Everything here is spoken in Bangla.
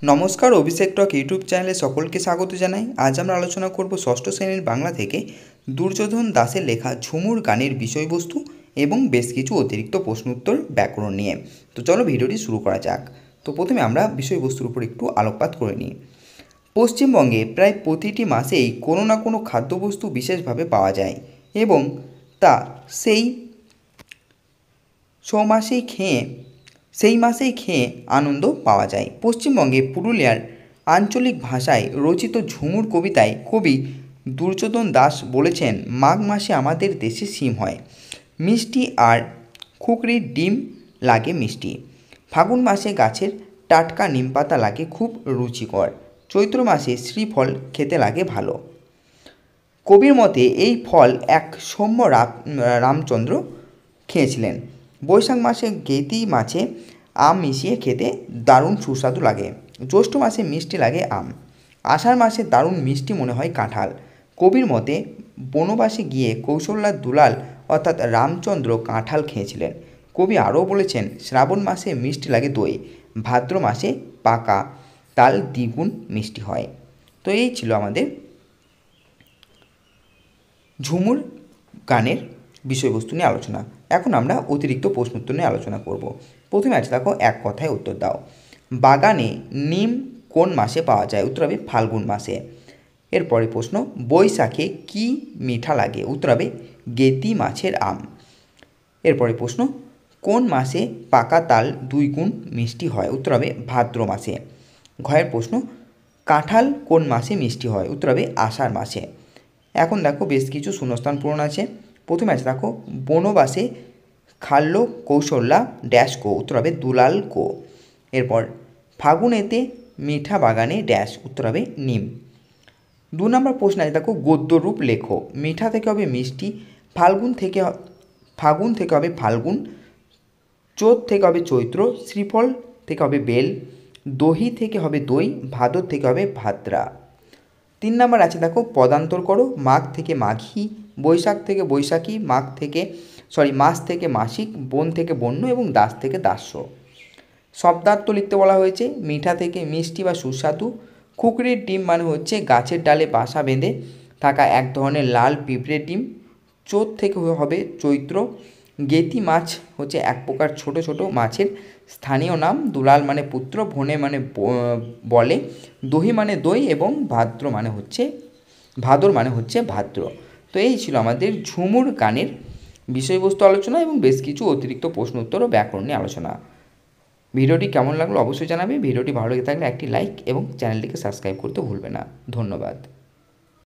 নমস্কার, অভিষেক টক ইউটিউব চ্যানেলে সকলকে স্বাগত জানাই। আজ আমরা আলোচনা করব ষষ্ঠ শ্রেণীর বাংলা থেকে দুর্যোধন দাসের লেখা ঝুমুর গানের বিষয়বস্তু এবং বেশ কিছু অতিরিক্ত প্রশ্ন উত্তর ব্যাকরণ নিয়ে। তো চলো ভিডিওটি শুরু করা যাক। তো প্রথমে আমরা বিষয়বস্তুর উপর একটু আলোকপাত করে নিই। পশ্চিমবঙ্গে প্রায় প্রতিটি মাসেই কোনো না কোনো খাদ্যবস্তু বিশেষভাবে পাওয়া যায় এবং তা সেই মাসেই খেয়ে আনন্দ পাওয়া যায়। পশ্চিমবঙ্গে পুরুলিয়ার আঞ্চলিক ভাষায় রচিত ঝুমুর কবিতায় কবি দুর্যোধন দাস বলেছেন, মাঘ মাসে আমাদের দেশে শিম হয় মিষ্টি, আর খুকরির ডিম লাগে মিষ্টি। ফাগুন মাসে গাছের টাটকা নিমপাতা লাগে খুব রুচিকর। চৈত্র মাসে শ্রীফল খেতে লাগে ভালো। কবির মতে এই ফল এক সৌম্য রামচন্দ্র খেয়েছিলেন। বৈশাখ মাসে গেতি মাছে আম মিশিয়ে খেতে দারুণ সুস্বাদু লাগে। জ্যৈষ্ঠ মাসে মিষ্টি লাগে আম। আষাঢ় মাসে দারুণ মিষ্টি মনে হয় কাঁঠাল। কবির মতে বনবাসে গিয়ে কৌশল্যার দুলাল অর্থাৎ রামচন্দ্র কাঁঠাল খেয়েছিলেন। কবি আরও বলেছেন, শ্রাবণ মাসে মিষ্টি লাগে দই, ভাদ্র মাসে পাকা তাল দ্বিগুণ মিষ্টি হয়। তো এই ছিল আমাদের ঝুমুর গানের বিষয়বস্তু নিয়ে আলোচনা। এখন আমরা অতিরিক্ত প্রশ্ন উত্তর নিয়ে আলোচনা করব। প্রথমে আছে দেখো, এক কথায় উত্তর দাও। বাগানে নিম কোন মাসে পাওয়া যায়? উত্তর হবে ফাল্গুন মাসে। এরপরে প্রশ্ন, বৈশাখে কি মিঠা লাগে? উত্তর হবে গেতি মাছের আম। এরপরে প্রশ্ন, কোন মাসে পাকা তাল 2 গুণ মিষ্টি হয়? উত্তর হবে ভাদ্র মাসে। ঘয়ের প্রশ্ন, কাঁঠাল কোন মাসে মিষ্টি হয়? উত্তর হবে আষাঢ় মাসে। এখন দেখো বেশ কিছু শূন্যস্থান পূরণ আছে। প্রথমে আছে দেখো, বনবাসে খাল্য কৌশল্যা ড্যাশ কো? উত্তর হবে দুলাল কো। এরপর ফাগুনেতে মিঠা বাগানে ড্যাশ? উত্তর হবে নিম। 2 নম্বর প্রশ্ন আছে দেখো, গদ্যরূপ লেখো। মিঠা থেকে হবে মিষ্টি, ফাল্গুন থেকে হবে ফাল্গুন, চৈত থেকে হবে চৈত্র, শ্রীফল থেকে হবে বেল, দহি থেকে হবে দই, ভাদর থেকে হবে ভাদ্রা। 3 নম্বর আছে দেখো, পদান্তর করো। মাঘ থেকে মাঘী, বৈশাখ থেকে বৈশাখী, মাস থেকে মাসিক, বন থেকে বন্য এবং দাস থেকে দাস্য। শব্দার্থ লিখতে বলা হয়েছে, মিঠা থেকে মিষ্টি বা সুস্বাদু। খুকরির ডিম মানে হচ্ছে গাছের ডালে বাসা বেঁধে থাকা এক ধরনের লাল পিঁপড়ের ডিম। চোত থেকে হবে চৈত্র। গেতি মাছ হচ্ছে এক প্রকার ছোট ছোট মাছের স্থানীয় নাম। দুলাল মানে পুত্র, ভনে মানে বলে, দহি মানে দই এবং ভাদ্র মানে হচ্ছে ভাদ্র। তো এই ছিল আমাদের ঝুমুর গানের বিষয়বস্তু আলোচনা এবং বেশ কিছু অতিরিক্ত প্রশ্ন উত্তর ও ব্যাকরণ নিয়ে আলোচনা। ভিডিওটি কেমন লাগলো অবশ্যই জানাবে। ভিডিওটি ভালো লেগে থাকলে একটি লাইক এবং চ্যানেলটিকে সাবস্ক্রাইব করতে ভুলবে না। ধন্যবাদ।